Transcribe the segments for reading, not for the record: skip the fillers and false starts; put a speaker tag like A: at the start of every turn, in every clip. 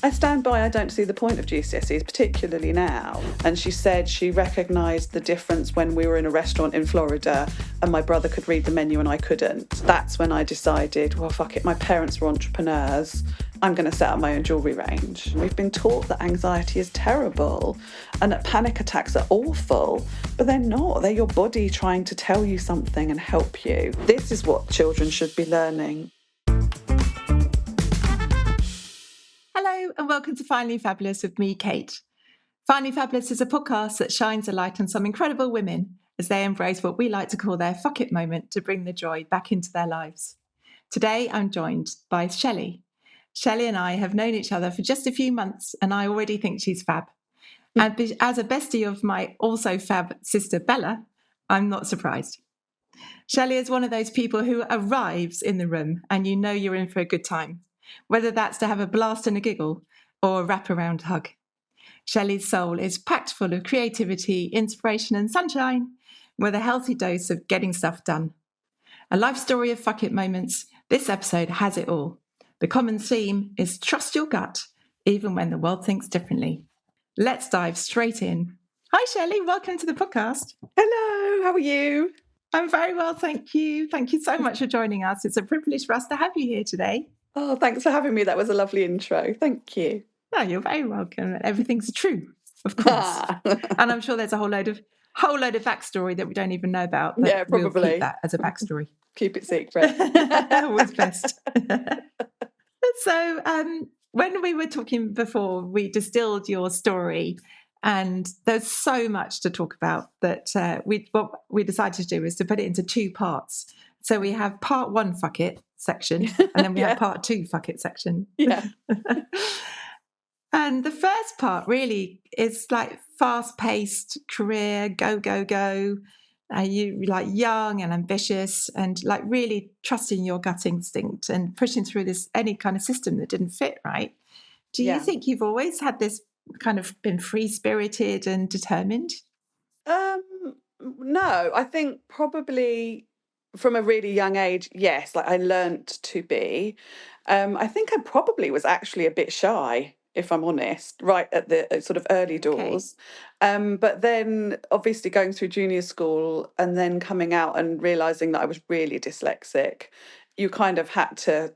A: I stand by, I don't see the point of GCSEs, particularly now. And she said she recognised the difference when we were in a restaurant in Florida and my brother could read the menu and I couldn't. That's when I decided, well, fuck it, my parents were entrepreneurs. I'm going to set up my own jewellery range. We've been taught that anxiety is terrible and that panic attacks are awful, but they're not. They're your body trying to tell you something and help you. This is what children should be learning.
B: Hello and welcome to Finally Fabulous with me, Kate. Finally Fabulous is a podcast that shines a light on some incredible women as they embrace what we like to call their fuck it moment to bring the joy back into their lives. Today I'm joined by Shelly. Shelly and I have known each other for just a few months and I already think she's fab. And as a bestie of my also fab sister Bella, I'm not surprised. Shelly is one of those people who arrives in the room and you know you're in for a good time, whether that's to have a blast and a giggle or a wraparound hug. Shelly's soul is packed full of creativity, inspiration and sunshine with a healthy dose of getting stuff done. A life story of fuck it moments, this episode has it all. The common theme is trust your gut, even when the world thinks differently. Let's dive straight in. Hi Shelly, welcome to the podcast.
A: Hello, how are you?
B: I'm very well, thank you. Thank you so much for joining us. It's a privilege for us to have you here today.
A: Oh, thanks for having me. That was a lovely intro. Thank you.
B: No, you're very welcome. Everything's true, of course. And I'm sure there's a whole load of backstory that we don't even know about. But
A: yeah, probably.
B: We'll keep that as a backstory.
A: Keep it secret.
B: Always best. So when we were talking before, we distilled your story and there's so much to talk about that what we decided to do is to put it into two parts. So we have part one, fuck it section, and then we have part two, fuck it section.
A: Yeah.
B: And the first part really is like fast-paced career, go, go, go. You like young and ambitious and like really trusting your gut instinct and pushing through this any kind of system that didn't fit, right? Do you think you've always had this kind of been free-spirited and determined?
A: No, I think probably from a really young age, yes, like I learnt to be. I think I probably was actually a bit shy, if I'm honest, right at the sort of early doors. Okay. But then obviously going through junior school and then coming out and realising that I was really dyslexic, you kind of had to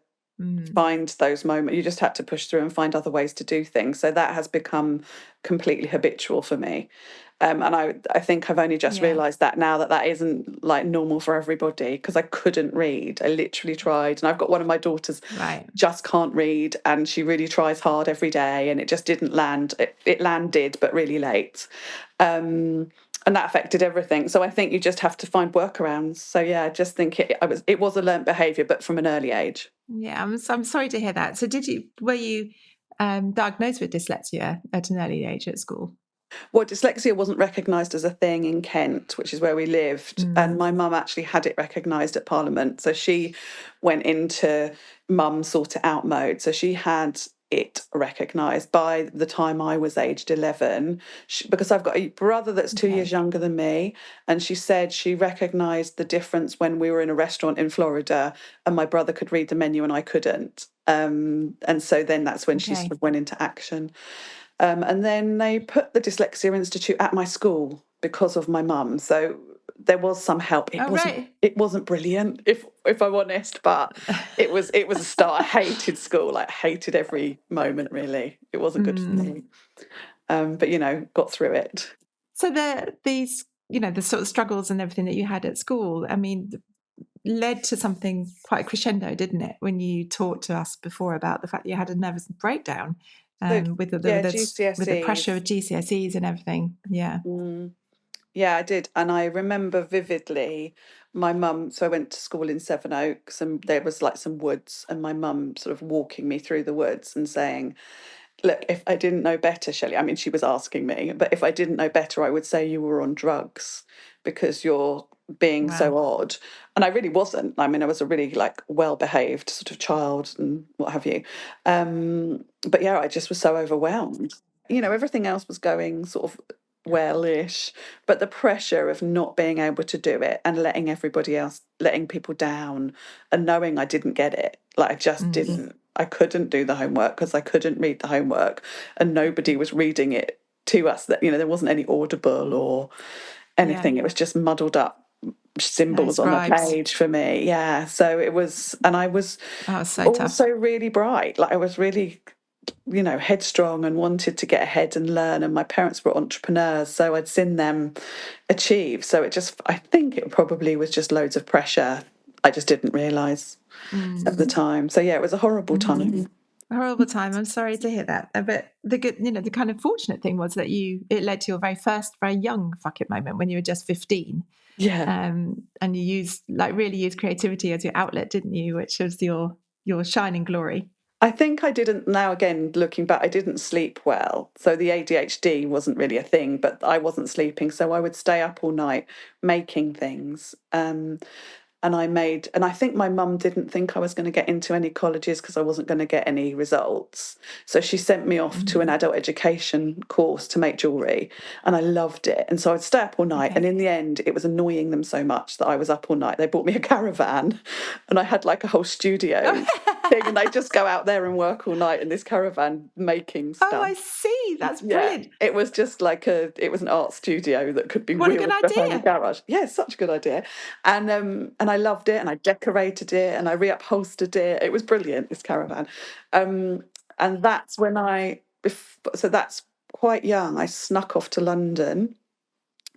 A: find those moments. You just had to push through and find other ways to do things. So that has become completely habitual for me. And I think I've only just realised that now that isn't like normal for everybody because I couldn't read. I literally tried. And I've got one of my daughters just can't read and she really tries hard every day and it just didn't land. It landed, but really late. And that affected everything. So I think you just have to find workarounds. So yeah, I just think it was a learnt behaviour, but from an early age.
B: Yeah, I'm sorry to hear that. So were you diagnosed with dyslexia at an early age at school?
A: Well, dyslexia wasn't recognised as a thing in Kent, which is where we lived. And my mum actually had it recognised at Parliament. So she went into mum sort it out mode. So she had it recognised by the time I was aged 11, because I've got a brother that's 2 years younger than me. And she said she recognised the difference when we were in a restaurant in Florida and my brother could read the menu and I couldn't. And so then that's when she sort of went into action. And then they put the Dyslexia Institute at my school because of my mum. So there was some help. It wasn't brilliant, if I'm honest, but it was a start. I hated school. I hated every moment, really. It wasn't good for me. But, got through it.
B: So these the sort of struggles and everything that you had at school, I mean, led to something quite crescendo, didn't it? When you talked to us before about the fact that you had a nervous breakdown. With the pressure of GCSEs and everything. Yeah.
A: Yeah, I did. And I remember vividly my mum, so I went to school in Sevenoaks and there was like some woods and my mum sort of walking me through the woods and saying, look, if I didn't know better, Shelley, I mean, she was asking me, but if I didn't know better, I would say you were on drugs because you're being so odd. And I really wasn't. I mean, I was a really like well-behaved sort of child and what have you. But yeah, I just was so overwhelmed. Everything else was going sort of well-ish, but the pressure of not being able to do it and letting people down and knowing I didn't get it, like I just didn't. I couldn't do the homework because I couldn't read the homework, and nobody was reading it to us. That there wasn't any Audible or
B: Yeah.
A: anything. It was just muddled up
B: No
A: symbols on a
B: scribes.
A: page for me. Yeah, so it was, and I was
B: That was so
A: also
B: tough.
A: really bright. Like I was really headstrong and wanted to get ahead and learn. And my parents were entrepreneurs, so I'd seen them achieve. So I think it probably was just loads of pressure. I just didn't realise at the time. So yeah, it was a horrible time.
B: A horrible time. I'm sorry to hear that. But the good, the kind of fortunate thing was that it led to your very first, very young fuck it moment when you were just 15.
A: Yeah.
B: And you really used creativity as your outlet, didn't you? Which was your shining glory.
A: I think I didn't, now again, looking back, I didn't sleep well. So the ADHD wasn't really a thing, but I wasn't sleeping. So I would stay up all night making things. And I think my mum didn't think I was going to get into any colleges because I wasn't going to get any results. So she sent me off to an adult education course to make jewellery, and I loved it. And so I'd stay up all night.
B: Okay.
A: And in the end, it was annoying them so much that I was up all night. They bought me a caravan, and I had like a whole studio thing, and I'd just go out there and work all night in this caravan making
B: Oh,
A: stuff.
B: I see. That's
A: Yeah,
B: brilliant.
A: it was just like it was an art studio that could be
B: What a good
A: wheeled behind the
B: idea.
A: garage. Yeah, such a good idea. And I loved it, and I decorated it, and I reupholstered it. It was brilliant, this caravan. And that's when so that's quite young. I snuck off to London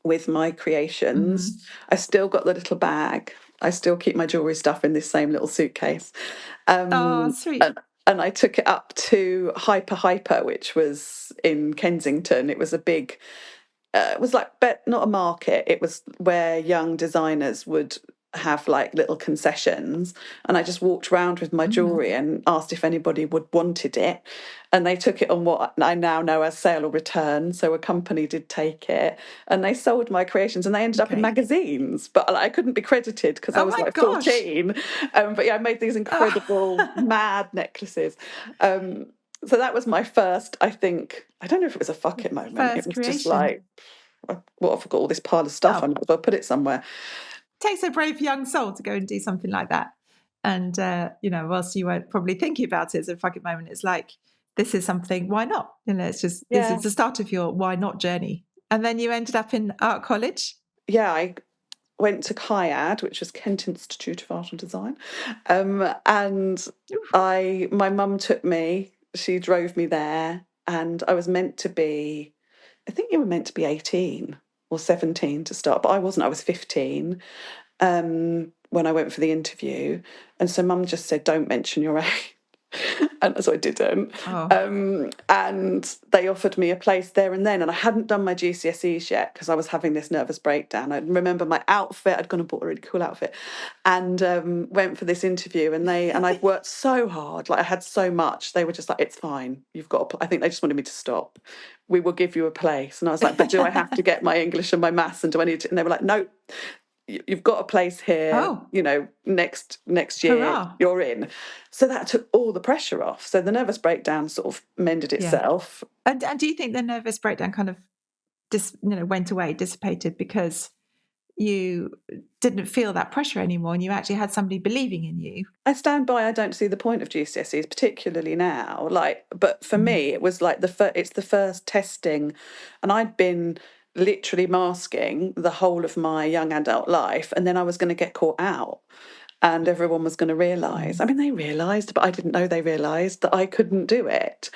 A: with my creations.
B: Mm-hmm.
A: I still got the little bag. I still keep my jewelry stuff in this same little suitcase.
B: Oh, sweet.
A: And I took it up to Hyper, which was in Kensington. It was a big, it was like, but not a market. It was where young designers would have like little concessions, and I just walked around with my
B: Mm-hmm.
A: jewelry and asked if anybody would wanted it, and they took it on what I now know as sale or return. So a company did take it, and they sold my creations, and they ended up in
B: Okay.
A: magazines, but I couldn't be credited because I
B: Oh
A: was
B: my
A: like
B: gosh.
A: 14. But yeah, I made these incredible
B: Oh.
A: mad necklaces. So that was my first, I think, I don't know if it was a fuck it moment. It
B: First
A: was just
B: creation.
A: like, well, I've got all this pile of stuff. I
B: Oh,
A: might as well put it somewhere.
B: takes a brave young soul to go and do something like that. And whilst you weren't probably thinking about it as a fuck it moment, it's like, this is something, why not? This
A: Yeah.
B: is the start of your why not journey. And then you ended up in art college.
A: Yeah, I went to CIAD, which was Kent Institute of Art and Design. And my mum took me, she drove me there, and I was meant to be, I think you were meant to be 18 or 17 to start, but I wasn't, I was 15. When I went for the interview. And so mum just said, don't mention your age. And so I didn't.
B: Oh,
A: And they offered me a place there and then. And I hadn't done my GCSEs yet because I was having this nervous breakdown. I remember my outfit, I'd gone and bought a really cool outfit and went for this interview. And I'd worked so hard, like I had so much. They were just like, it's fine. You've got, I think they just wanted me to stop. We will give you a place. And I was like, but do I have to get my English and my maths? And do I need to? And they were like, no, you've got a place here,
B: oh,
A: next year
B: hurrah.
A: you're in. So that took all the pressure off. So the nervous breakdown sort of mended
B: Yeah.
A: itself.
B: And do you think the nervous breakdown kind of went away, dissipated because you didn't feel that pressure anymore and you actually had somebody believing in you?
A: I stand by, I don't see the point of GCSEs, particularly now. Like, but for
B: Mm.
A: me, it was like it's the first testing, and I'd been literally masking the whole of my young adult life, and then I was going to get caught out, and everyone was going to realise. I
B: Mm.
A: mean, they realised, but I didn't know they realised that I couldn't do it.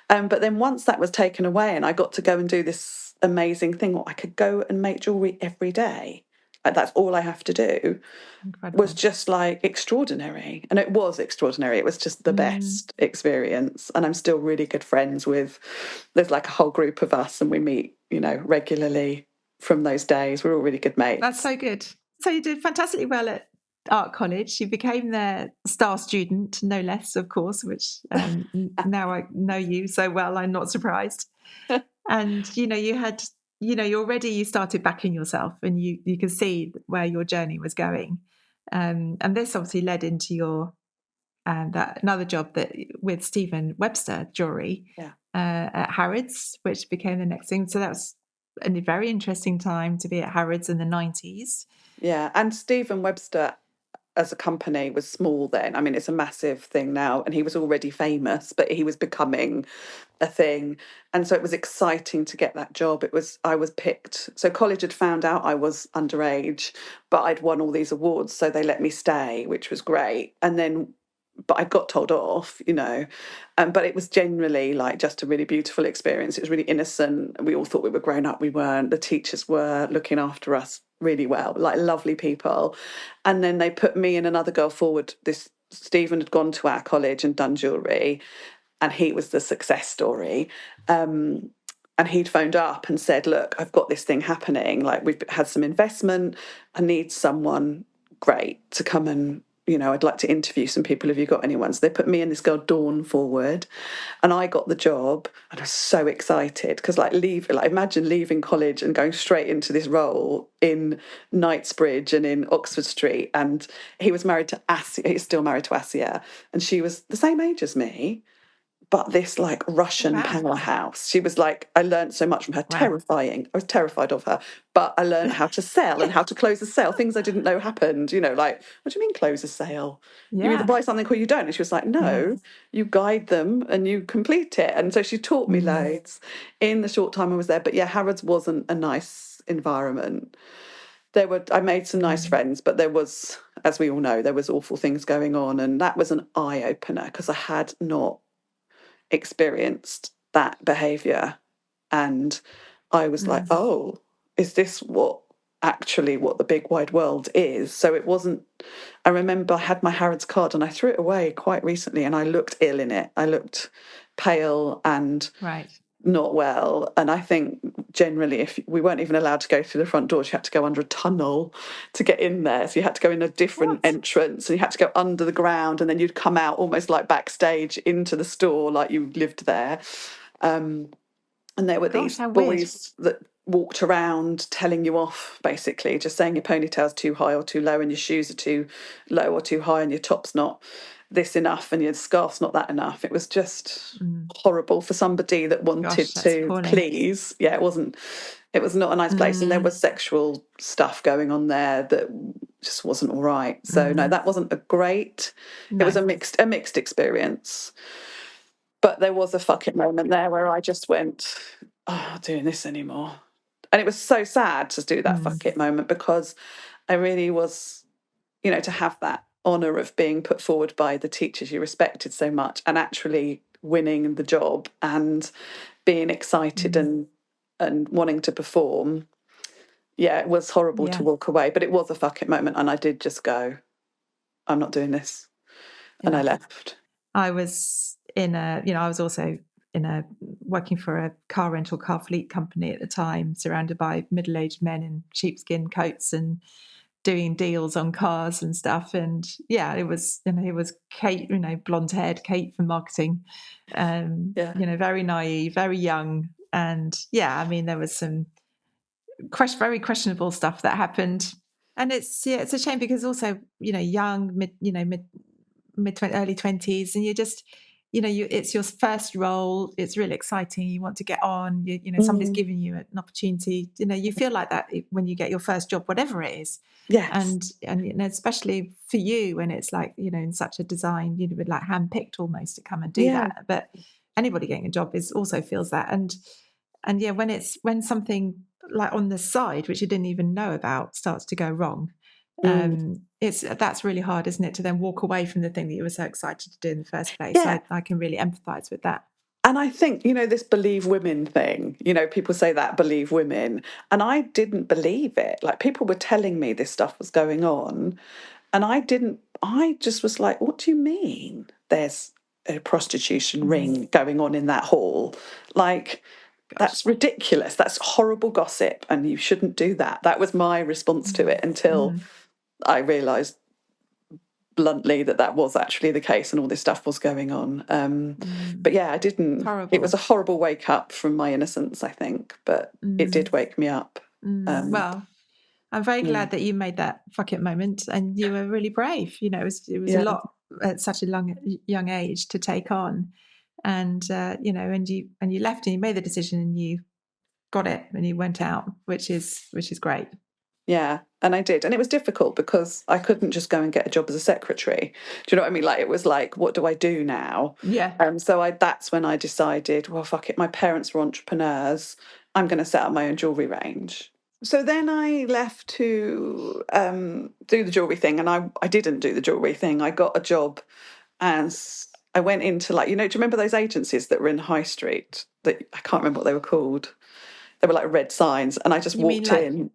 A: But then once that was taken away, and I got to go and do this amazing thing, I could go and make jewellery every day. Like, that's all I have to do, was
B: Incredible.
A: just like extraordinary. And it was extraordinary. It was just the
B: Mm.
A: best experience. And I'm still really good friends with, there's like a whole group of us, and we meet, regularly from those days. We're all really good
B: That's
A: mates.
B: so good. So you did fantastically well at art college. You became their star student, no less, of course, which now I know you so well, I'm not surprised. And, you had, you started backing yourself and you could see where your journey was going. And this obviously led into your, that another job that with Stephen Webster Jewelry
A: Yeah.
B: at Harrods, which became the next thing. So that was a very interesting time to be at Harrods in the 90s.
A: Yeah. And Stephen Webster, as a company was small then. I mean, it's a massive thing now, and he was already famous, but he was becoming a thing. And so it was exciting to get that job. I was picked. So college had found out I was underage, but I'd won all these awards, so they let me stay, which was great. And then but I got told off, but it was generally like just a really beautiful experience. It was really innocent. We all thought we were grown up. We weren't. The teachers were looking after us really well, like lovely people. And then they put me and another girl forward. This Stephen had gone to our college and done jewellery, and he was the success story. And he'd phoned up and said, look, I've got this thing happening. Like, we've had some investment. I need someone great to come and, I'd like to interview some people. Have you got anyone? So they put me and this girl, Dawn, forward. And I got the job. And I was so excited because, imagine leaving college and going straight into this role in Knightsbridge and in Oxford Street. And he was married to Asia. He's still married to Asia. And she was the same age as me, but this like Russian
B: Wow.
A: powerhouse. She was like, I learned so much from her,
B: Wow.
A: terrifying. I was terrified of her, but I learned how to sell and how to close a sale, things I didn't know happened, like, what do you mean close a sale? You either
B: Yeah.
A: buy something or you don't. And she was like,
B: Yeah.
A: no, you guide them and you complete it. And so she taught me loads in the short time I was there. But yeah, Harrods wasn't a nice environment. I made some nice friends, but there was, as we all know, there was awful things going on. And that was an eye opener because I had not experienced that behavior, and I was like, oh, is this what the big wide world is? So it wasn't. I remember I had my Harrods card and I threw it away quite recently, and I looked ill in it. I looked pale and
B: Right.
A: not well. And I think generally, if we weren't even allowed to go through the front doors, you had to go under a tunnel to get in there. So you had to go in a different
B: What?
A: entrance, and you had to go under the ground, and then you'd come out almost like backstage into the store, like you lived there. And there were
B: Gosh,
A: these
B: how weird.
A: boys that walked around telling you off, basically, just saying your ponytail's too high or too low, and your shoes are too low or too high, and your top's not this enough, and your scarf's not that enough. It was just horrible for somebody that
B: Gosh,
A: wanted
B: that's
A: to
B: appalling.
A: please. Yeah, it wasn't. It was not a nice place, and there was sexual stuff going on there that just wasn't all right. So no, that wasn't a great. It was
B: No.
A: a mixed experience. But there was a fucking moment there where I just went, oh, I'm not doing this anymore. And it was so sad to do that fuck it moment because I really was, to have that honour of being put forward by the teachers you respected so much and actually winning the job and being excited and wanting to perform. Yeah, it was horrible to
B: Yeah.
A: walk away, but it was a fuck it moment. And I did just go, I'm not doing this. And I
B: Yeah.
A: left.
B: I was I was also working for a car fleet company at the time, surrounded by middle-aged men in sheepskin coats and doing deals on cars and stuff. And yeah, it was Kate, blonde haired Kate from marketing,
A: Yeah.
B: very naive, very young. And yeah, I mean, there was some very questionable stuff that happened. And it's a shame because also, young, early 20s, and you just, it's your first role. It's really exciting. You want to get on, somebody's
A: Mm,
B: giving you an opportunity. You feel like that when you get your first job, whatever it is.
A: yes.
B: And especially for you when it's like, in such a design, with like handpicked almost to come and do
A: Yeah.
B: that. But anybody getting a job also feels that. And yeah, when something like on the side, which you didn't even know about, starts to go wrong,
A: Mm.
B: that's really hard, isn't it, to then walk away from the thing that you were so excited to do in the first place.
A: Yeah.
B: I can really empathize with that.
A: And I think, this believe women thing, people say that believe women. And I didn't believe it. Like people were telling me this stuff was going on. And I just was like, what do you mean there's a prostitution ring going on in that hall? Like,
B: Gosh.
A: that's ridiculous. That's horrible gossip. And you shouldn't do that. That was my response to it until I realised bluntly that was actually the case and all this stuff was going on. But yeah, I didn't. It was
B: Horrible.
A: a horrible wake up from my innocence, I think, but it did wake me up.
B: Well, I'm very
A: Yeah,
B: glad that you made that fuck it moment, and you were really brave. It was a
A: yeah,
B: lot at such a young age to take on, and and you left and you made the decision and you got it and you went out, which is great.
A: Yeah, and I did. And it was difficult because I couldn't just go and get a job as a secretary. Do you know what I mean? Like it was like, what do I do now?
B: Yeah.
A: So that's when I decided, well, fuck it. My parents were entrepreneurs. I'm going to set up my own jewellery range. So then I left to do the jewellery thing, and I didn't do the jewellery thing. I got a job as I went into like, do you remember those agencies that were in High Street that I can't remember what they were called? They were like red signs, and I just
B: You mean
A: walked
B: like,
A: in.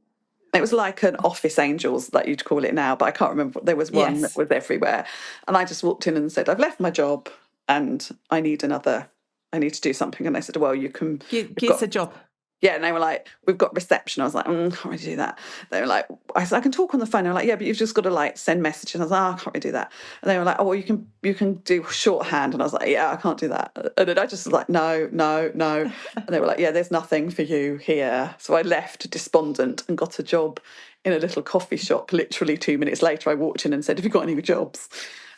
A: It was like an office angels that you'd call it now, but I can't remember. There was one that
B: yes,
A: was everywhere. And I just walked in and said, I've left my job and I need to do something. And they said, well, we've
B: give us
A: got,
B: a job.
A: yeah. And they were like, we've got reception. I was like, can't really do that. They were like, I said, I can talk on the phone. They were like, yeah, but you've just got to like send messages. I was like, I can't really do that. And they were like, oh, well, you can do shorthand. And I was like, yeah, I can't do that. And then I just was like, no, no, no. And they were like, yeah, there's nothing for you here. So I left despondent and got a job in a little coffee shop. Literally 2 minutes later, I walked in and said, have you got any jobs?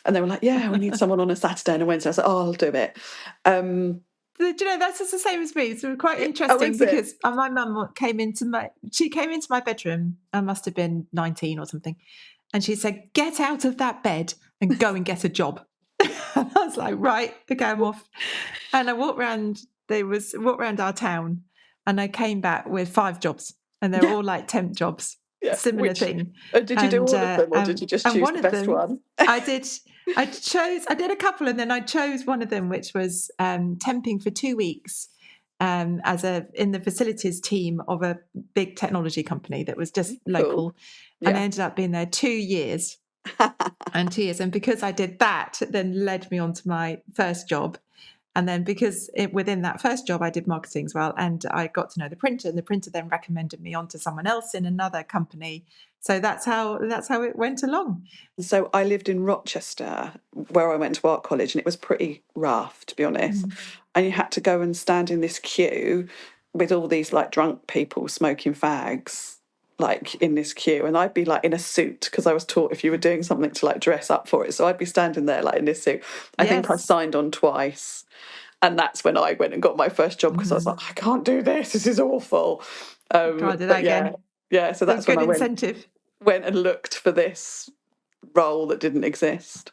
A: And they were like, yeah, we need someone on a Saturday and a Wednesday. I was like, oh, I'll do it.
B: Do you know, that's just the same as me. So quite
A: Oh,
B: interesting
A: is it?
B: because my mum came into my bedroom. I must have been 19 or something. And she said, get out of that bed and go and get a job. And I was like, right, okay, I'm off. And I walked around our town and I came back with 5 jobs and they're
A: Yeah,
B: all like temp jobs,
A: yeah.
B: similar
A: Which,
B: thing.
A: did you do
B: And
A: all of them or did you just
B: and
A: choose
B: one
A: the
B: of
A: best
B: them
A: one?
B: I did I did a couple and then I chose one of them, which was temping for 2 weeks in the facilities team of a big technology company that was just
A: Cool.
B: local. And I
A: Yeah.
B: ended up being there 2 years and 2 years. And because I did that, it then led me on to my first job. And then within that first job, I did marketing as well. And I got to know the printer, and the printer then recommended me on to someone else in another company. So that's how it went along.
A: So I lived in Rochester, where I went to art college, and it was pretty rough, to be honest.
B: Mm.
A: And you had to go and stand in this queue with all these like drunk people smoking fags, like in this queue. And I'd be like in a suit because I was taught if you were doing something to like dress up for it. So I'd be standing there like in this suit. I think I
B: Yes.
A: signed on twice. And that's when I went and got my first job because I was
B: Mm.
A: like, I can't do this. This is awful.
B: Can't do that
A: But yeah,
B: again.
A: yeah. So
B: There's
A: that's when
B: good
A: I went
B: incentive.
A: went and looked for this role that didn't exist.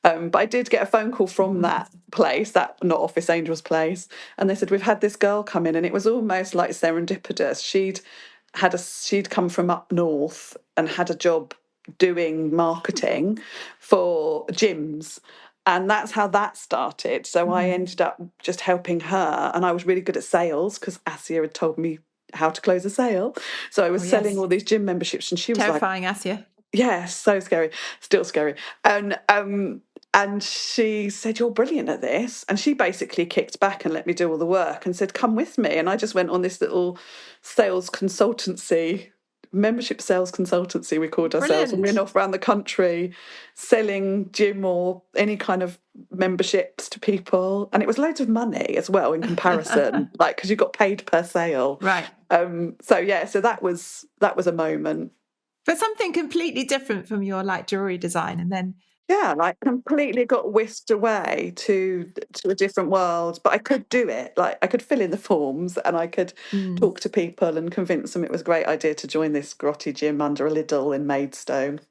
A: But I did get a phone call from that place, that not Office Angels place, and they said we've had this girl come in, and it was almost like serendipitous. She'd come from up north and had a job doing marketing for gyms. And that's how that started. So I
B: Mm.
A: ended up just helping her, and I was really good at sales because Asia had told me how to close a sale. So I
B: Oh,
A: was selling
B: yes.
A: all these gym memberships, and she was like,
B: Terrifying, Asia.
A: yeah, so scary, still scary. And she said, "You're brilliant at this." And she basically kicked back and let me do all the work and said, "Come with me." And I just went on this little sales consultancy, membership sales consultancy, we called ourselves, and went
B: Brilliant.
A: off around the country selling gym or any kind of memberships to people. And it was loads of money as well in comparison, like because you got paid per sale.
B: Right.
A: So yeah, so that was a moment.
B: But something completely different from your like jewelry design. And then,
A: Yeah, like completely got whisked away to a different world. But I could do it. Like I could fill in the forms and I could
B: mm,
A: talk to people and convince them it was a great idea to join this grotty gym under a Lidl in Maidstone.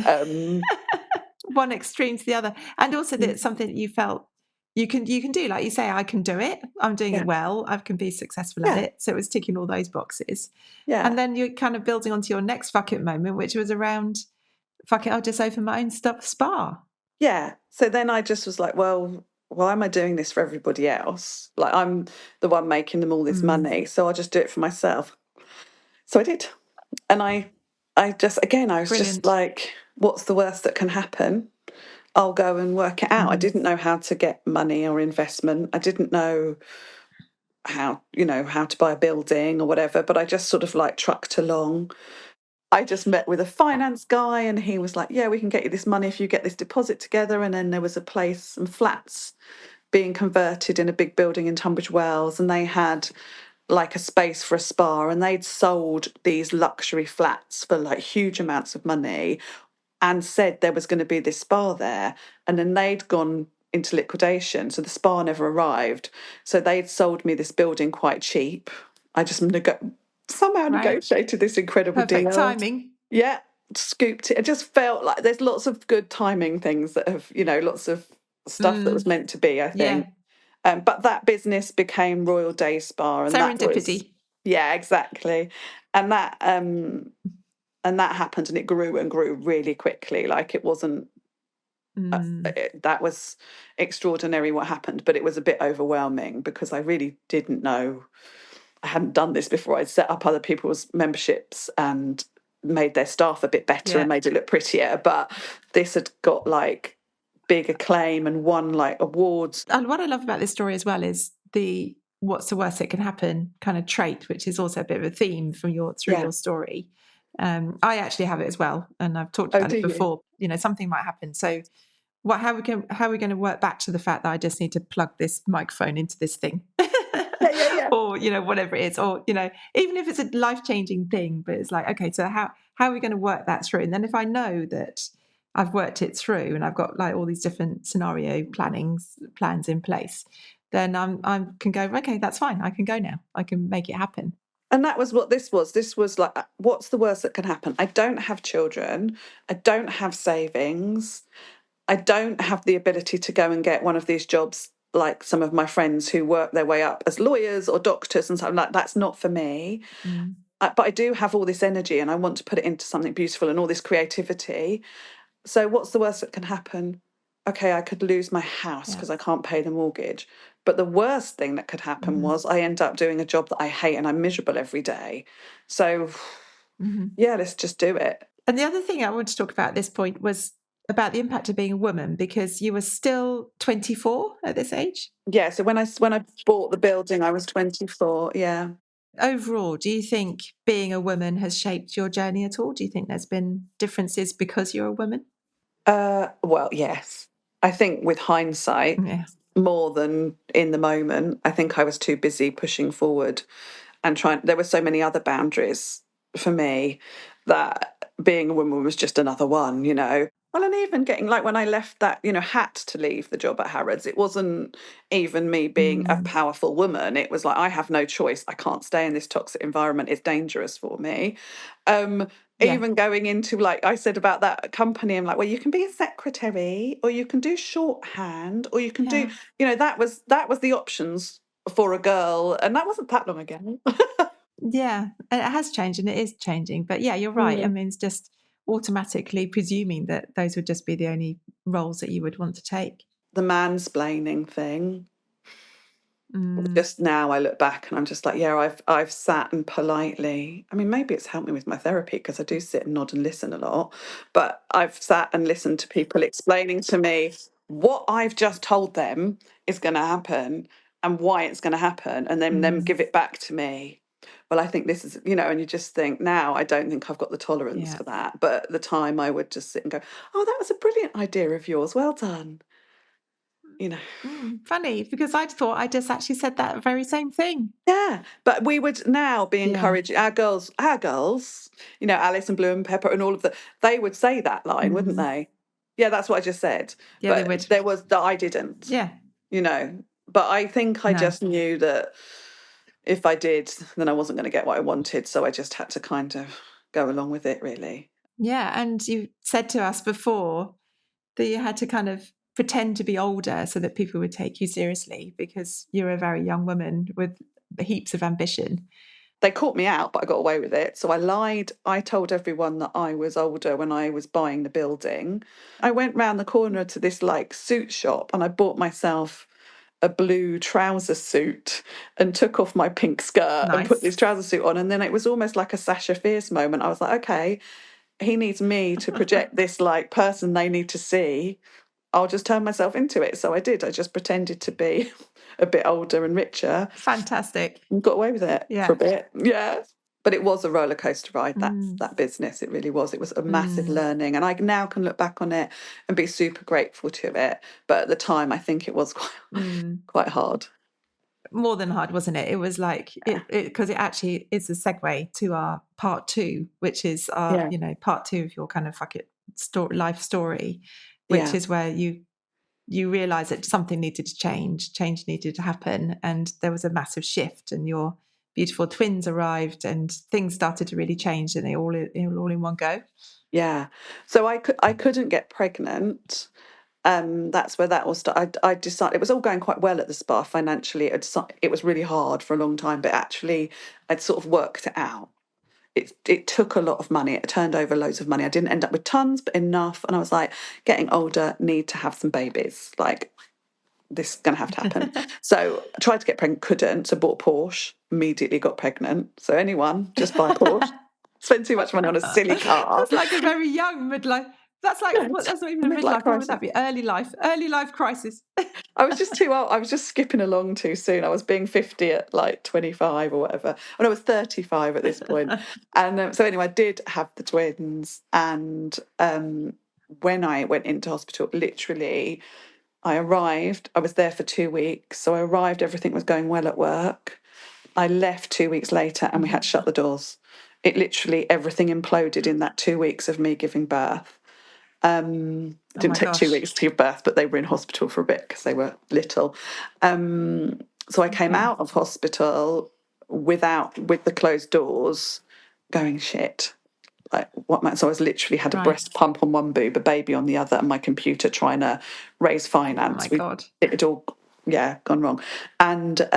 A: Um,
B: one extreme to the other. And also that's something that you felt you can do. Like you say, I can do it. I'm doing
A: yeah,
B: it well. I can be successful at
A: yeah,
B: it. So it was ticking all those boxes. And
A: yeah,
B: then you're kind of building onto your next fuck it moment, which was around fuck it, I'll just open my own stuff spa.
A: yeah. So then I just was like, well, why am I doing this for everybody else? Like I'm the one making them all this
B: Mm,
A: money, so I'll just do it for myself. So I did, and I was just
B: brilliant.
A: like, what's the worst that can happen? I'll go and work it out. I
B: Mm.
A: didn't know how to get money or investment. I didn't know how to buy a building or whatever, but I just sort of like trucked along. I just met with a finance guy and he was like, yeah, we can get you this money if you get this deposit together. And then there was a place, some flats being converted in a big building in Tunbridge Wells, and they had like a space for a spa, and they'd sold these luxury flats for like huge amounts of money and said there was going to be this spa there. And then they'd gone into liquidation. So the spa never arrived. So they'd sold me this building quite cheap. I just somehow
B: Right.
A: negotiated this incredible
B: Perfect
A: deal.
B: timing.
A: Yeah, scooped it. It just felt like there's lots of good timing things that have, lots of stuff that was meant to be, I
B: Yeah.
A: think. But that business became Royal Day Spa, and that was,
B: Serendipity.
A: yeah, exactly. And that happened, and it grew and grew really quickly. Like it wasn't that was extraordinary what happened, but it was a bit overwhelming because I really didn't know. I hadn't done this before. I'd set up other people's memberships and made their staff a bit better and
B: Yeah.
A: made it look prettier, but this had got like big acclaim and won like awards.
B: And what I love about this story as well is the what's the worst that can happen kind of trait, which is also a bit of a theme from through
A: Yeah.
B: your story. I actually have it as well, and I've talked
A: Oh,
B: about
A: do
B: it
A: you?
B: before. Something might happen. So how are we going to work back to the fact that I just need to plug this microphone into this thing?
A: Yeah, yeah, yeah.
B: Or whatever it is, or even if it's a life-changing thing, but it's like, okay, so how are we going to work that through? And then if I know that I've worked it through and I've got like all these different scenario plans in place, then I can go, okay, that's fine, I can go now, I can make it happen.
A: And that was what this was. This was like, what's the worst that can happen? I don't have children. I don't have savings. I don't have the ability to go and get one of these jobs like some of my friends who work their way up as lawyers or doctors and something like that's not for me.
B: Mm,
A: But I do have all this energy and I want to put it into something beautiful and all this creativity. So what's the worst that can happen? Okay, I could lose my house
B: yeah.
A: because I can't pay the mortgage. But the worst thing that could happen
B: Hmm.
A: was I end up doing a job that I hate and I'm miserable every day. So
B: Hmm.
A: yeah, let's just do it.
B: And the other thing I want to talk about at this point was about the impact of being a woman, because you were still 24 at this age.
A: Yeah, so when I bought the building, I was 24. Yeah.
B: Overall, do you think being a woman has shaped your journey at all? Do you think there's been differences because you're a woman?
A: Well, yes. I think with hindsight,
B: Yeah.
A: more than in the moment, I think I was too busy pushing forward and trying. There were so many other boundaries for me that being a woman was just another one. Well, and even getting like when I left that, had to leave the job at Harrods, it wasn't even me being a
B: Mm,
A: powerful woman. It was like, I have no choice. I can't stay in this toxic environment. It's dangerous for me. Um,
B: yeah.
A: Even going into like I said about that company, I'm like, well, you can be a secretary or you can do shorthand or you can do,
B: Yeah.
A: that was the options for a girl. And that wasn't that long ago.
B: Yeah. And it has changed and it is changing. But yeah, you're right. I
A: Mm.
B: mean, it's just automatically presuming that those would just be the only roles that you would want to take.
A: The mansplaining thing.
B: Mm,
A: Just now I look back and I'm just like, yeah, I've sat and politely. I mean, maybe it's helped me with my therapy because I do sit and nod and listen a lot. But I've sat and listened to people explaining to me what I've just told them is going to happen and why it's going to happen, and then them
B: mm,
A: give it back to me. Well, I think this is, and you just think now I don't think I've got the tolerance
B: yeah.
A: for that. But at the time I would just sit and go, oh, that was a brilliant idea of yours. Well done. You know.
B: Funny, because I'd thought I just actually said that very same thing.
A: Yeah, but we would now be
B: Yeah.
A: encouraged, our girls, Alice and Blue and Pepper and all of the, they would say that line, wouldn't
B: Mm,
A: they? Yeah, that's what I just said.
B: yeah, they
A: But
B: would.
A: there was that I didn't,
B: Yeah.
A: you know. But I think I
B: No.
A: just knew that if I did, then I wasn't going to get what I wanted. So I just had to kind of go along with it, really.
B: Yeah. And you said to us before that you had to kind of pretend to be older so that people would take you seriously because you're a very young woman with heaps of ambition.
A: They caught me out, but I got away with it. So I lied. I told everyone that I was older when I was buying the building. I went round the corner to this like suit shop and I bought myself a blue trouser suit and took off my pink skirt and put
B: Nice.
A: this trouser suit on. And then it was almost like a Sasha Fierce moment. I was like, okay, he needs me to project this like person they need to see. I'll just turn myself into it. So I did. I just pretended to be a bit older and richer
B: Fantastic.
A: and got away with it for a
B: Yeah.
A: bit. Yeah. But it was a roller coaster ride,
B: Mm,
A: that business. It really was. It was a massive
B: mm,
A: learning. And I now can look back on it and be super grateful to it. But at the time I think it was quite
B: mm.
A: quite hard.
B: More than hard, wasn't it? It was like
A: Yeah.
B: it because it actually is a segue to our part two, which is our,
A: Yeah.
B: part two of your kind of life story, which
A: Yeah.
B: is where you realize that something needed to change needed to happen, and there was a massive shift, and your beautiful twins arrived and things started to really change, and they all in one go.
A: Yeah. So I couldn't get pregnant. That's where that all started. I decided it was all going quite well at the spa financially. It was really hard for a long time, but actually I'd sort of worked it out. It took a lot of money. It turned over loads of money. I didn't end up with tons, but enough. And I was like, getting older, need to have some babies. Like, this is going to have to happen. So I tried to get pregnant, couldn't. So bought a Porsche, immediately got pregnant. So anyone, just buy a Porsche. Spend too much money on a silly car.
B: That's like a very young midlife. That's like,
A: Yeah,
B: what? That's not even a
A: midlife
B: midlife. What would
A: crisis.
B: that be? Early life crisis.
A: I was just too old. I was just skipping along too soon. I was being 50 at like 25 or whatever. And I was 35 at this point. And so anyway, I did have the twins. And when I went into hospital, literally, I arrived. I was there for 2 weeks. So I arrived, everything was going well at work. I left 2 weeks later and we had to shut the doors. It literally, everything imploded in that 2 weeks of me giving birth.
B: Oh
A: Didn't
B: my
A: take two
B: gosh.
A: weeks to give birth, but they were in hospital for a bit because they were little. So I came
B: Okay.
A: out of hospital with the closed doors, going shit. Like what? So I was literally had a
B: Right.
A: breast pump on one boob, a baby on the other, and my computer trying to raise
B: Oh
A: finance.
B: my God.
A: It had all gone wrong, and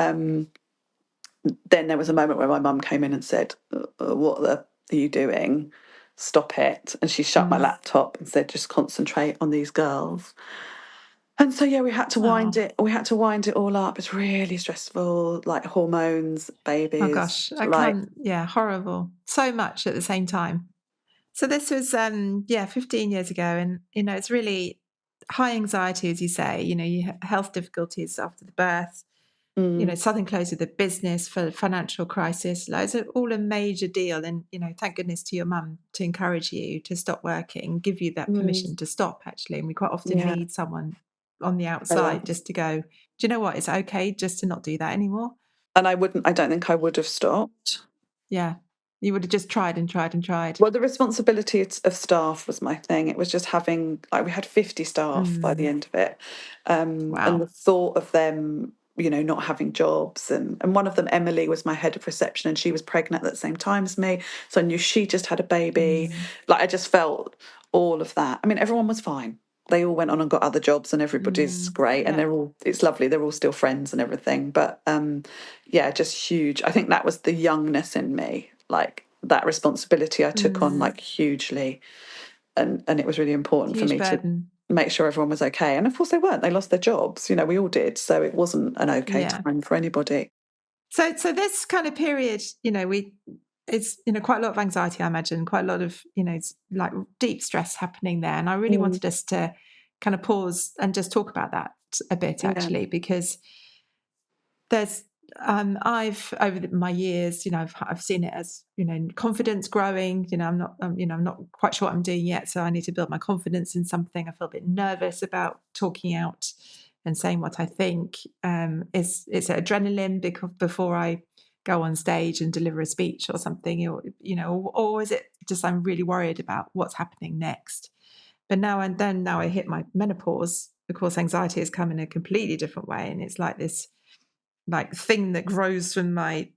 A: then there was a moment where my mum came in and said, "What are you doing? Stop it!" And she shut my
B: Mm.
A: laptop and said, "Just concentrate on these girls." And so we had to wind
B: Oh.
A: it. We had to wind it all up. It's really stressful, like hormones,
B: Oh
A: babies,
B: gosh. I
A: like
B: can't. Yeah. Horrible. So much at the same time. So this was 15 years ago, and it's really high anxiety, as you say. You have health difficulties after the birth.
A: mm,
B: Something close with the business, for financial crisis. Like, it's all a major deal, and thank goodness to your mum to encourage you to stop working, give you that
A: mm,
B: permission to stop. Actually, and we quite often
A: yeah.
B: need someone on the
A: I
B: outside
A: was.
B: just to go, do you know what? It's okay just to not do that anymore.
A: And I wouldn't. I don't think I would have stopped.
B: Yeah, you would have just tried and tried and tried.
A: Well, the responsibility of staff was my thing. It was just having, like, we had 50 staff by the
B: Mm,
A: end of it. And the
B: wow.
A: thought of them, not having jobs. And one of them, Emily, was my head of reception and she was pregnant at the same time as me. So I knew she just had a baby.
B: Mm,
A: Like, I just felt all of that. I mean, everyone was fine. They all went on and got other jobs and everybody's great and
B: yeah.
A: it's lovely. They're all still friends and everything. But yeah, just huge. I think that was the youngness in me. Like, that responsibility I took on
B: Mm,
A: like hugely, and it was really important for
B: huge
A: me to
B: burden.
A: make sure everyone was okay. And of course they weren't. They lost their jobs. We all did. So it wasn't an okay
B: Yeah.
A: time for anybody.
B: So this kind of period, it's quite a lot of anxiety, I imagine, quite a lot of like deep stress happening there, and I really
A: Mm,
B: wanted us to kind of pause and just talk about that a bit,
A: yeah.
B: actually, because there's I've my years, I've seen it as confidence growing. I'm not quite sure what I'm doing yet, so I need to build my confidence in something. I feel a bit nervous about talking out and saying what I think. It's adrenaline because before I go on stage and deliver a speech or something, or is it just I'm really worried about what's happening next? But now I hit my menopause. Of course, anxiety has come in a completely different way, and it's like this thing that grows from my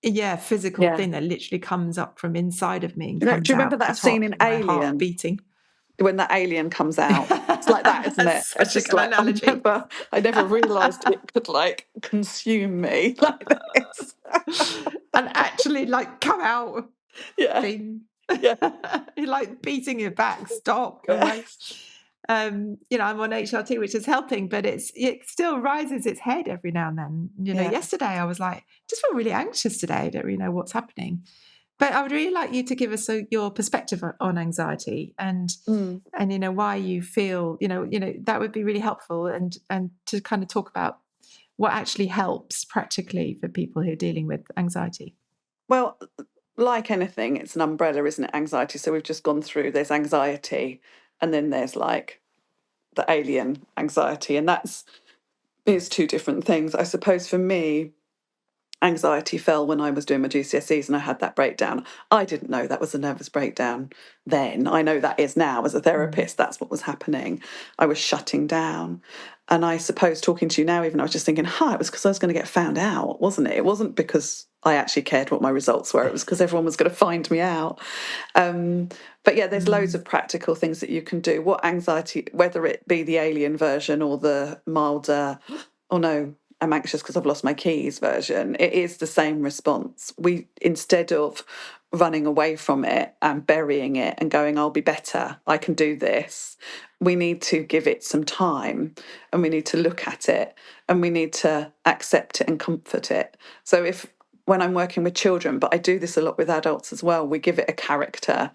B: physical
A: Yeah.
B: thing that literally comes up from inside of me and
A: Do
B: comes
A: you remember
B: out the
A: that scene
B: top,
A: in
B: my heart
A: Alien
B: beating.
A: when that alien comes out? It's like that, isn't it?
B: That's
A: It's
B: such a
A: just
B: good
A: like
B: analogy.
A: I never realised it could like consume me like this.
B: And actually come out
A: Yeah.
B: thing.
A: Yeah.
B: You're like beating your back, stop, go
A: Yeah.
B: away. I'm on HRT, which is helping, but it still rises its head every now and then.
A: Yeah.
B: Yesterday I was like, just feel really anxious today. I don't really know what's happening. But I would really like you to give us your perspective on anxiety
A: Mm.
B: and why you feel that would be really helpful, and to kind of talk about what actually helps practically for people who are dealing with anxiety.
A: Well, like anything, it's an umbrella, isn't it? Anxiety. So we've just gone through, there's anxiety, and then there's like the alien anxiety, and that's is two different things. I suppose for me, anxiety fell when I was doing my GCSEs and I had that breakdown. I didn't know that was a nervous breakdown then. I know that is now as a
B: Mm.
A: therapist. That's what was happening. I was shutting down. And I suppose talking to you now, even I was just thinking, it was because I was going to get found out, wasn't it? It wasn't because I actually cared what my results were. It was because everyone was going to find me out. But yeah, there's loads of practical things that you can do. What anxiety, whether it be the alien version or the milder, oh no, I'm anxious because I've lost my keys version, it is the same response. We, instead of running away from it and burying it and going, I'll be better, I can do this, we need to give it some time, and we need to look at it, and we need to accept it and comfort it. So if, when I'm working with children, but I do this a lot with adults as well, we give it a character.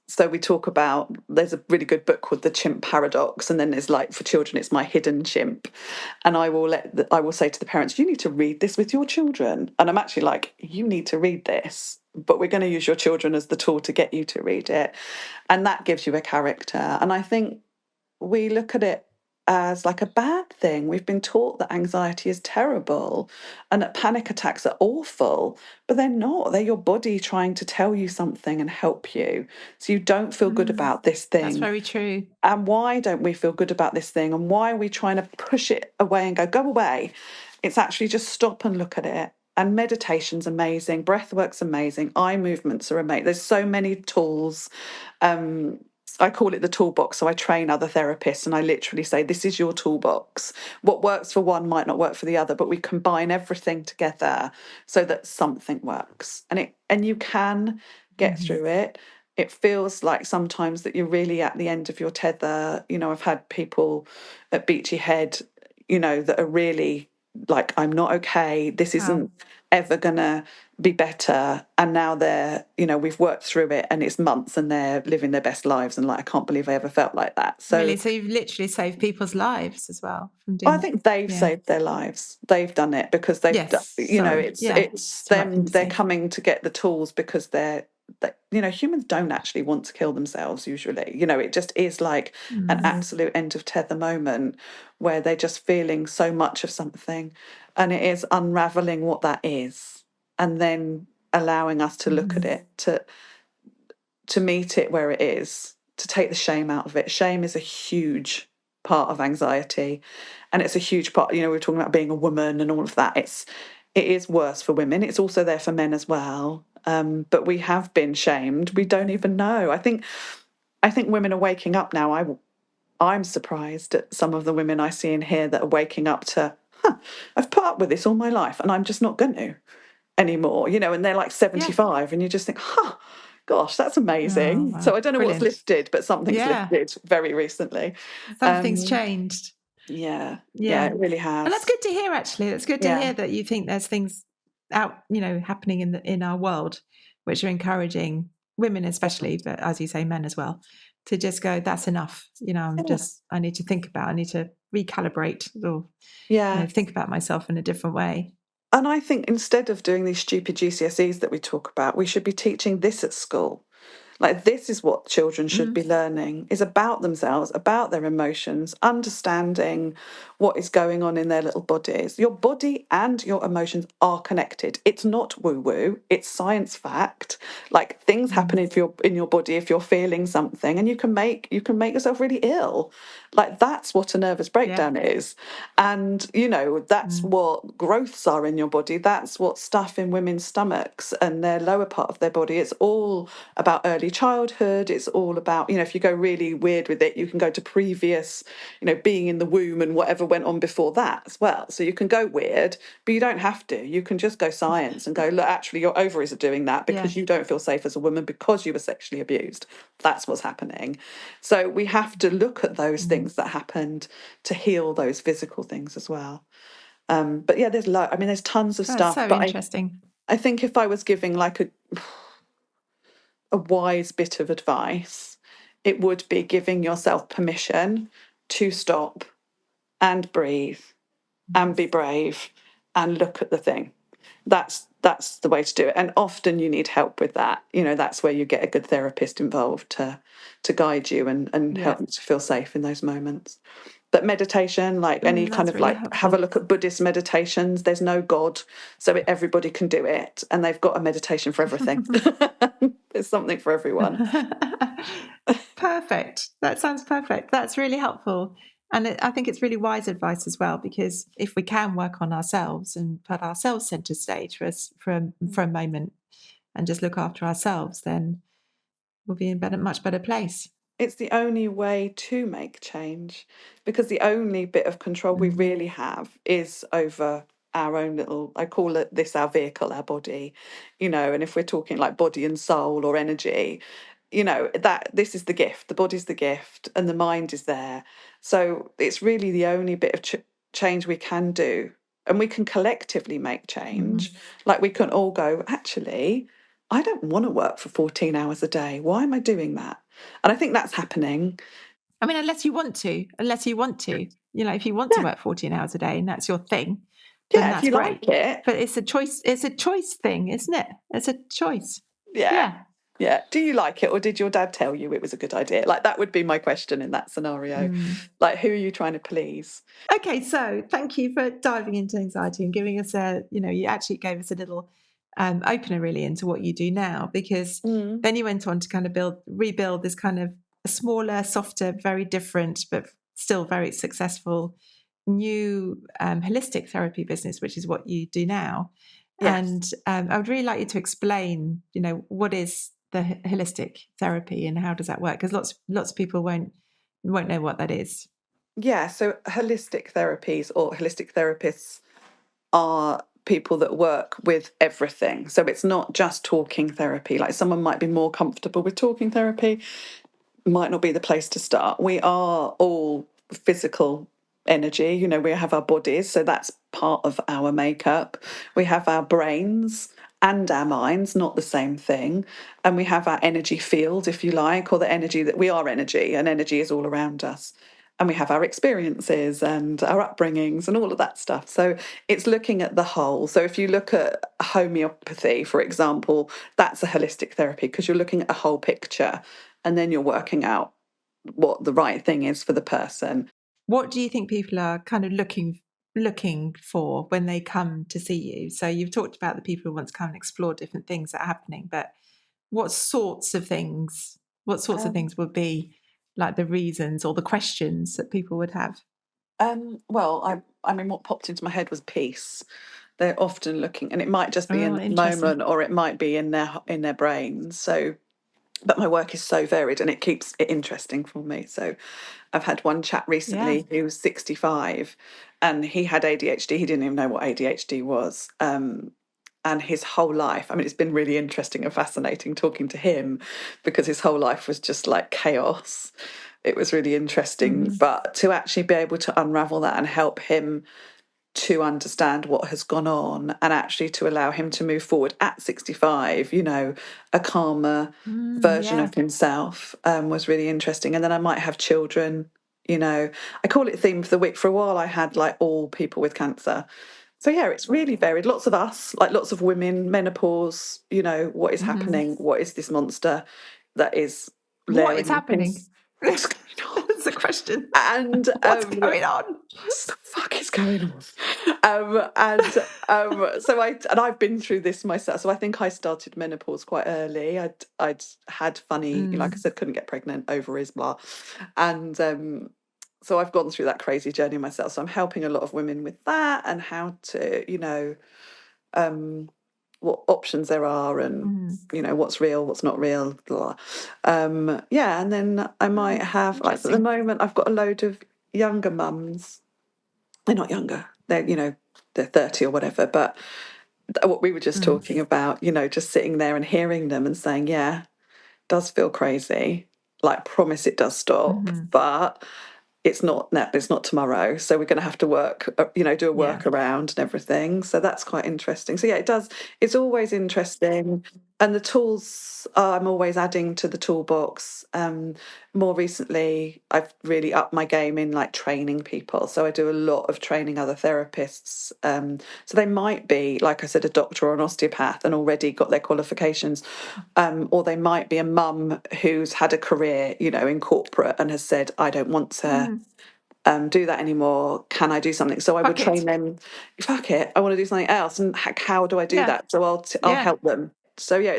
A: So we talk about, there's a really good book called The Chimp Paradox, and then there's, like, for children it's My Hidden Chimp, and I will say to the parents, you need to read this with your children, and I'm actually like, you need to read this, but we're going to use your children as the tool to get you to read it, and that gives you a character. And I think we look at it as like a bad thing. We've been taught that anxiety is terrible and that panic attacks are awful, but they're not. They're your body trying to tell you something and help you. So you don't feel good about this
B: That's
A: thing.
B: very true.
A: And why don't we feel good about this thing? And why are we trying to push it away and go away? It's actually just stop and look at it. And meditation's amazing, breath work's amazing, eye movements are amazing. There's so many tools. I call it the toolbox. So I train other therapists and I literally say, this is your toolbox. What works for one might not work for the other, but we combine everything together so that something works. And you can get through it. It feels like sometimes that you're really at the end of your tether. You know, I've had people at Beachy Head, you know, that are really like, I'm not okay. This isn't ever gonna be better. And now they're, you know, we've worked through it and it's months and they're living their best lives. And like, I can't believe I ever felt like that. So
B: Really? So you've literally saved people's lives as well from
A: I
B: doing that?
A: think they've saved their lives. They've done it because they've,
B: Yes,
A: you know,
B: sorry.
A: it's
B: Yeah,
A: it's
B: it's the right
A: them.
B: thing to
A: They're
B: say.
A: coming to get the tools because you know, humans don't actually want to kill themselves usually. You know, it just is like an absolute end of tether moment where they're just feeling so much of something, and it is unraveling what that is, and then allowing us to look at it, to meet it where it is, to take the shame out of it. Shame is a huge part of anxiety, and it's a huge part. You know, we were talking about being a woman and all of that. It is worse for women. It's also there for men as well. But we have been shamed. We don't even know. I think women are waking up now. I'm surprised at some of the women I see and hear that are waking up to, I've put up with this all my life and I'm just not going to anymore, you know, and they're like
B: Yeah.
A: 75 and you just think, gosh, that's
B: Oh,
A: amazing. So
B: wow.
A: I don't know what's
B: Brilliant.
A: lifted, but something's
B: Yeah.
A: lifted very recently.
B: Something's changed.
A: Yeah, yeah,
B: Yeah.
A: it really
B: And that's
A: has.
B: good to hear, actually. That's good to
A: Yeah,
B: hear that you think there's things out, you know, happening in our world which are encouraging women especially, but as you say, men as well, to just go, that's enough. You know,
A: yeah,
B: I need to think about, I need to recalibrate or, you
A: yeah.
B: know, think about myself in a different way.
A: And I think instead of doing these stupid GCSEs that we talk about, we should be teaching this at school. Like, this is what children should be learning, is about themselves, about their emotions, understanding what is going on in their little bodies. Your body and your emotions are connected. It's not woo-woo, it's science fact. Like, things happen if you're in your body if you're feeling something, and you can make yourself really ill. Like, that's what a nervous
B: Yeah.
A: breakdown is. And, you know, that's what growths are in your body. That's what stuff in women's stomachs and their lower part of their body. It's all about early childhood. It's all about, you know, if you go really weird with it, you can go to previous, you know, being in the womb and whatever went on before that as well. So you can go weird, but you don't have to. You can just go science and go, look, actually, your ovaries are doing that
B: Yeah.
A: because you don't feel safe as a woman because you were sexually abused. That's what's happening. So we have to look at those things that happened to heal those physical things as well. But yeah, there's tons of
B: That's
A: stuff.
B: so
A: But
B: interesting.
A: I think if I was giving like a wise bit of advice, it would be giving yourself permission to stop and breathe and be brave and look at the thing. That's the way to do it. And often you need help with that. You know, that's where you get a good therapist involved to guide you and
B: Yeah.
A: help you to feel safe in those moments. But meditation, like any kind
B: That's
A: of,
B: really
A: like, have a
B: helpful.
A: look at Buddhist meditations. There's no God, so everybody can do it, and they've got a meditation for everything. There's something for everyone.
B: Perfect. That sounds perfect. That's really helpful. And I think it's really wise advice as well, because if we can work on ourselves and put ourselves centre stage for a moment and just look after ourselves, then we'll be in a much better place.
A: It's the only way to make change, because the only bit of control we
B: Mm.
A: really have is over our own little, I call it this our vehicle, our body, and if we're talking like body and soul or energy, that this is the gift, the body's the gift and the mind is there. So it's really the only bit of change we can do. And we can collectively make change.
B: Mm-hmm.
A: Like we can all go, actually, I don't want to work for 14 hours a day. Why am I doing that? And I think that's happening.
B: I mean, unless you want to, if you want to
A: Yeah.
B: work 14 hours a day and that's your thing, then
A: Yeah. If
B: that's
A: you
B: great.
A: like it.
B: But it's a choice thing, isn't it? It's a choice.
A: Yeah.
B: Yeah.
A: Yeah. Do you like it, or did your dad tell you it was a good idea? Like, that would be my question in that scenario.
B: Mm.
A: Like, who are you trying to please?
B: Okay, so thank you for diving into anxiety and giving us you actually gave us a little opener really into what you do now, because
A: Mm.
B: then you went on to kind of rebuild this kind of a smaller, softer, very different, but still very successful new holistic therapy business, which is what you do now.
A: Yes.
B: And I would really like you to explain, what is the holistic therapy and how does that work? Because lots of people won't know what that is.
A: Yeah. So, holistic therapies or holistic therapists are people that work with everything. So, it's not just talking therapy. Like, someone might be more comfortable with talking therapy, might not be the place to start. We are all physical energy, we have our bodies, so that's part of our makeup. We have our brains and our minds, not the same thing. And we have our energy field, if you like, or the energy that we are energy, and energy is all around us. And we have our experiences and our upbringings and all of that stuff. So it's looking at the whole. So if you look at homeopathy, for example, that's a holistic therapy because you're looking at a whole picture and then you're working out what the right thing is for the person.
B: What do you think people are kind of looking for when they come to see you? So you've talked about the people who want to come and explore different things that are happening, but what sorts of things,
A: Um,
B: would be like the reasons or the questions that people would have?
A: well, I mean, what popped into my head was peace. They're often looking, and it might just be in
B: Oh,
A: the
B: interesting.
A: moment, or it might be in their brains. So, but my work is so varied, and it keeps it interesting for me. So, I've had one chat
B: Yeah.
A: recently who was 65, and he had ADHD. He didn't even know what ADHD was. And his whole life, I mean, it's been really interesting and fascinating talking to him because his whole life was just like chaos. It was really interesting,
B: Hmm.
A: but to actually be able to unravel that and help him to understand what has gone on and actually to allow him to move forward at 65, a calmer version
B: Yeah.
A: of himself, was really interesting. And then I might have children, I call it theme for the week. For a while, I had like all people with cancer. So yeah, it's really varied. Lots of us, like lots of women, menopause, what is
B: Hmm.
A: happening? What is this monster that is
B: What is
A: layering on
B: happening?
A: things? What's going on?
B: That's the question.
A: And
B: What's going on?
A: what the fuck is going on? And so I've been through this myself. So I think I started menopause quite early. I'd had funny, like I
B: Mm.
A: said, couldn't get pregnant, ovaries, blah, and so I've gone through that crazy journey myself. So I'm helping a lot of women with that and how to, um, what options there are and
B: Mm.
A: what's real, what's not real, blah. Yeah, and then I might
B: Mm.
A: have, like, at the
B: Interesting.
A: moment I've got a load of younger mums. They're not younger, they're 30 or whatever, but what we were just
B: Mm.
A: talking about, just sitting there and hearing them and saying, yeah, does feel crazy, like, promise it does stop,
B: Hmm.
A: but it's not tomorrow, so we're going to have to work, do a
B: Yeah.
A: workaround and everything. So that's quite interesting. So yeah, it's always interesting. And the tools, I'm always adding to the toolbox. More recently I've really upped my game in like training people, so I do a lot of training other therapists. So they might be, like I said, a doctor or an osteopath and already got their qualifications, or they might be a mum who's had a career, in corporate and has said, I don't want to
B: Mm.
A: do that anymore. Can I do something? So I would
B: Fuck
A: train
B: it.
A: them. Fuck it, I want to do something else, and how do I do
B: Yeah.
A: that? So I'll
B: Yeah.
A: help them. So yeah,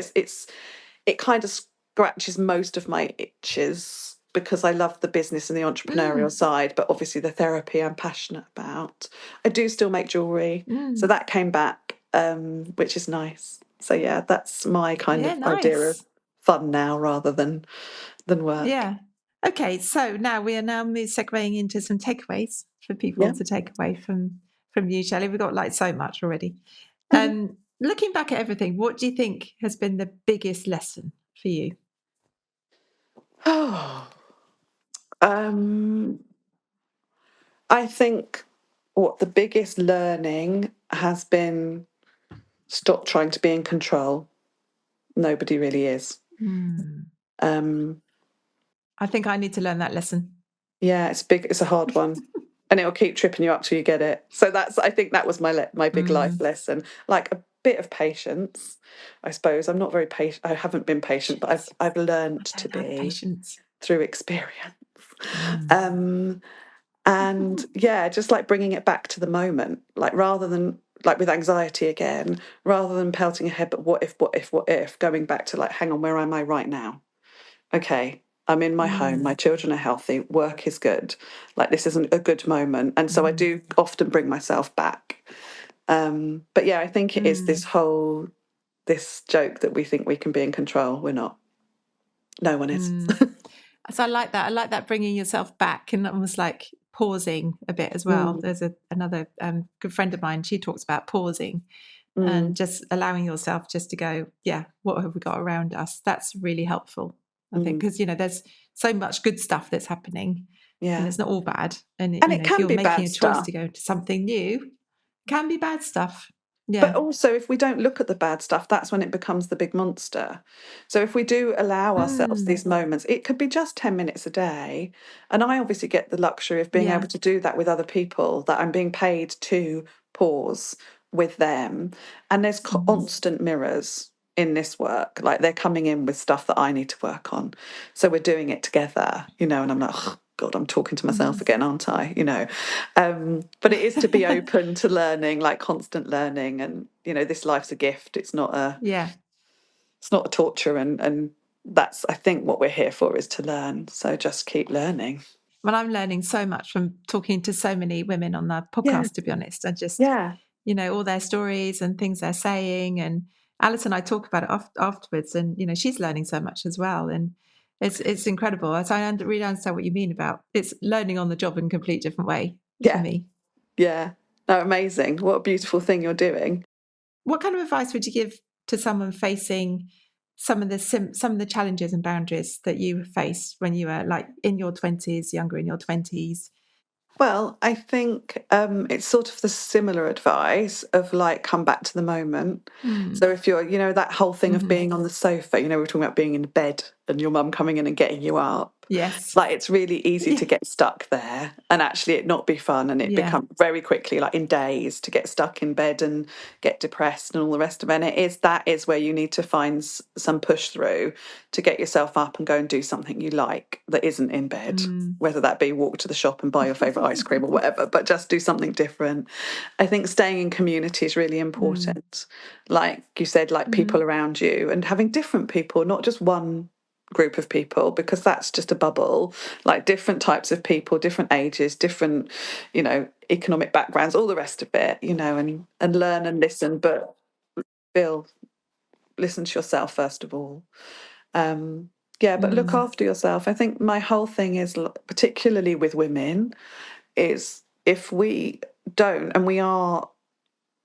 A: it kind of scratches most of my itches, because I love the business and the entrepreneurial side, but obviously the therapy I'm passionate about. I do still make jewellery, so that came back, which is nice. So yeah, that's my kind
B: Yeah,
A: of idea of
B: nice.
A: fun now rather than work.
B: Yeah. Okay, so now we are segueing into some takeaways for people
A: Yeah.
B: to take away from you, Shelley. We've got like so much already.
A: Mhm.
B: Looking back at everything, what do you think has been the biggest lesson for you?
A: Oh, um, I think what the biggest learning has been, stop trying to be in control. Nobody really is.
B: Hmm.
A: Um,
B: I think I need to learn that lesson.
A: yeah, it's big. It's a hard one, and it'll keep tripping you up till you get it. So I think that was my big life lesson. Like a bit of patience, I suppose. I'm not very patient. I haven't been patient, but
B: Patience.
A: I've learned
B: I
A: to
B: don't have
A: be
B: patience.
A: through experience.
B: Mm.
A: Um, and yeah, just like bringing it back to the moment, like rather than like with anxiety again, rather than pelting ahead, but what if, going back to like, hang on, where am I right now? Okay, I'm in my home, my
B: Mm.
A: children are healthy, work is good. Like this isn't a good moment. And so I
B: Mm.
A: do often bring myself back. But yeah, I think it is
B: Mm.
A: this joke that we think we can be in control. We're not. No one is.
B: Mm. So I like that. I like that bringing yourself back and almost like pausing a bit as well.
A: Mm,
B: There's another good friend of mine. She talks about pausing and
A: mm,
B: just allowing yourself just to go, yeah, what have we got around us? That's really helpful, I think,
A: mm.
B: because there's so much good stuff that's happening, and
A: Yeah.
B: it's not all bad. And
A: And it
B: if
A: can
B: you're
A: be
B: making
A: bad
B: a choice
A: stuff.
B: to go into something new, it can be bad stuff.
A: But
B: Yeah.
A: also, if we don't look at the bad stuff, that's when it becomes the big monster. So, if we do allow ourselves
B: Mm.
A: these moments, it could be just 10 minutes a day. And I obviously get the luxury of being
B: Yeah.
A: able to do that with other people, that I'm being paid to pause with them. And there's
B: Mm.
A: constant mirrors in this work. Like they're coming in with stuff that I need to work on. So, we're doing it together, and I'm like, oh, God, I'm talking to myself
B: Mm.
A: again, aren't I? But it is to be open to learning, like constant learning, and this life's a gift.
B: Yeah.
A: It's not a torture, and that's, I think, what we're here for, is to learn. So just keep learning.
B: Well, I'm learning so much from talking to so many women on the
A: Yeah,
B: podcast, to be honest. And just,
A: yeah,
B: all their stories and things they're saying. And Alice and I talk about it afterwards. And, she's learning so much as well. And it's incredible. So I really understand what you mean about it's learning on the job in a complete different way for
A: yeah,
B: me.
A: yeah. No, amazing. What a beautiful thing you're doing.
B: What kind of advice would you give to someone facing some of the challenges and boundaries that you faced when you were like in your 20s, younger in your 20s?
A: Well, I think it's sort of the similar advice of like, come back to the moment.
B: Mm.
A: So if you're, that whole thing of
B: Hmm.
A: being on the sofa, we were talking about being in bed and your mum coming in and getting you up.
B: Yes.
A: Like it's really easy
B: Yeah.
A: to get stuck there and actually it not be fun, and it
B: Yeah.
A: become very quickly, like in days, to get stuck in bed and get depressed and all the rest of it. And that is where you need to find some push through to get yourself up and go and do something you like that isn't in bed,
B: Mm.
A: whether that be walk to the shop and buy your favourite ice cream or whatever, but just do something different. I think staying in community is really
B: Mm.
A: important. Like you said, like people
B: Mhm.
A: around you, and having different people, not just one group of people, because that's just a bubble. Like different types of people, different ages, different economic backgrounds, all the rest of it, and learn and listen, but Bill, listen to yourself first of all. Yeah, but look
B: Mm.
A: after yourself. I think my whole thing is, particularly with women, is if we don't, and we are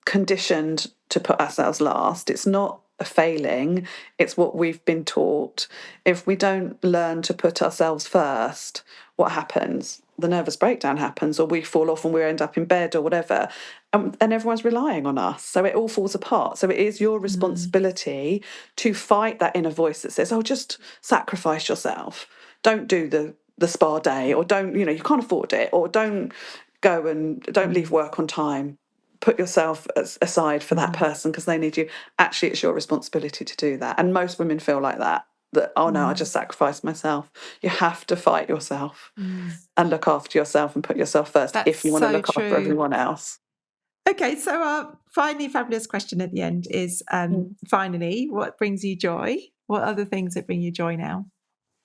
A: conditioned to put ourselves last. It's not a failing, it's what we've been taught. If we don't learn to put ourselves first, what happens? The nervous breakdown happens, or we fall off and we end up in bed or whatever. And everyone's relying on us. So it all falls apart. So it is your
B: Mm.
A: responsibility to fight that inner voice that says, oh, just sacrifice yourself. Don't do the spa day, or don't, you can't afford it, or don't leave
B: Mm.
A: work on time. Put yourself aside for that
B: Mhm.
A: person because they need you. Actually, it's your responsibility to do that. And most women feel like that, oh no, I
B: Mm.
A: just sacrificed myself. You have to fight yourself
B: Mm.
A: and look after yourself and put yourself first
B: That's
A: if you want to
B: so
A: look after
B: true.
A: everyone else.
B: Okay, so our finally fabulous question at the end is
A: Mm.
B: finally, what brings you joy? What other things that bring you joy now?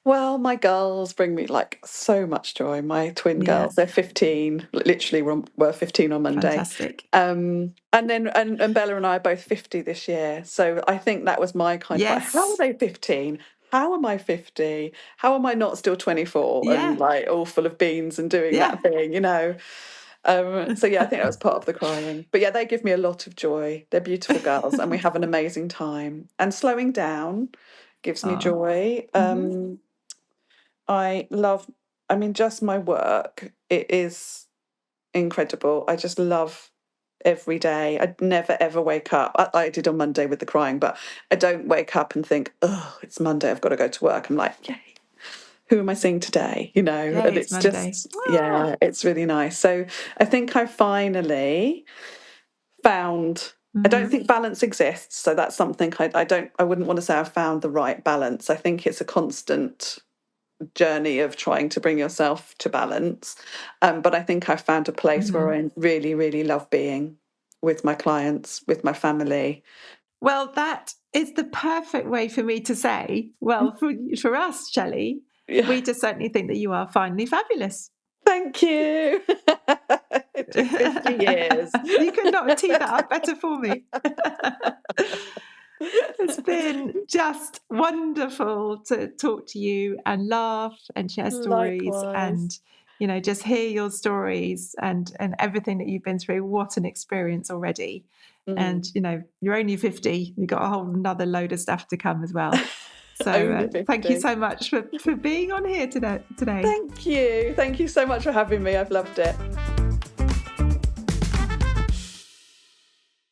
A: Well, my girls bring me like so much joy. My twin
B: Yeah,
A: girls, they're 15, literally were 15 on Monday.
B: fantastic.
A: And then and Bella and I are both 50 this year. So I think that was my kind of like, how are
B: Yes.
A: they 15? How am I 50? How am I not still 24 and
B: Yeah.
A: like all full of beans and doing
B: Yeah.
A: that thing, So yeah, I think that was part of the crying. But yeah, they give me a lot of joy. They're beautiful girls and we have an amazing time. And slowing down gives me
B: Oh.
A: joy.
B: Hmm.
A: I love, I mean, just my work. It is incredible. I just love every day. I'd never ever wake up. I did on Monday with the crying, but I don't wake up and think, oh, it's Monday, I've got to go to work. I'm like, yay, who am I seeing today?
B: Yay,
A: And
B: it's
A: it's
B: Monday.
A: just,
B: Ah.
A: yeah, it's really nice. So I think I finally found, I don't
B: Hmm.
A: think balance exists. So that's something I wouldn't want to say I've found the right balance. I think it's a constant journey of trying to bring yourself to balance. But I think I found a place where
B: Hmm.
A: I really, really love being with my clients, with my family.
B: Well, that is the perfect way for me to say, well, for us, Shelley,
A: Yeah.
B: we just certainly think that you are finally fabulous.
A: Thank you. It took 50 years.
B: You could not have teed that up better for me. It's been just wonderful to talk to you and laugh and share stories and,
A: Likewise.
B: just hear your stories and everything that you've been through. What an experience already. And,
A: Mm.
B: you're only 50. You've got a whole another load of stuff to come as well. So
A: Only
B: thank you
A: 50.
B: so much for being on here today.
A: Thank you. Thank you so much for having me. I've loved it.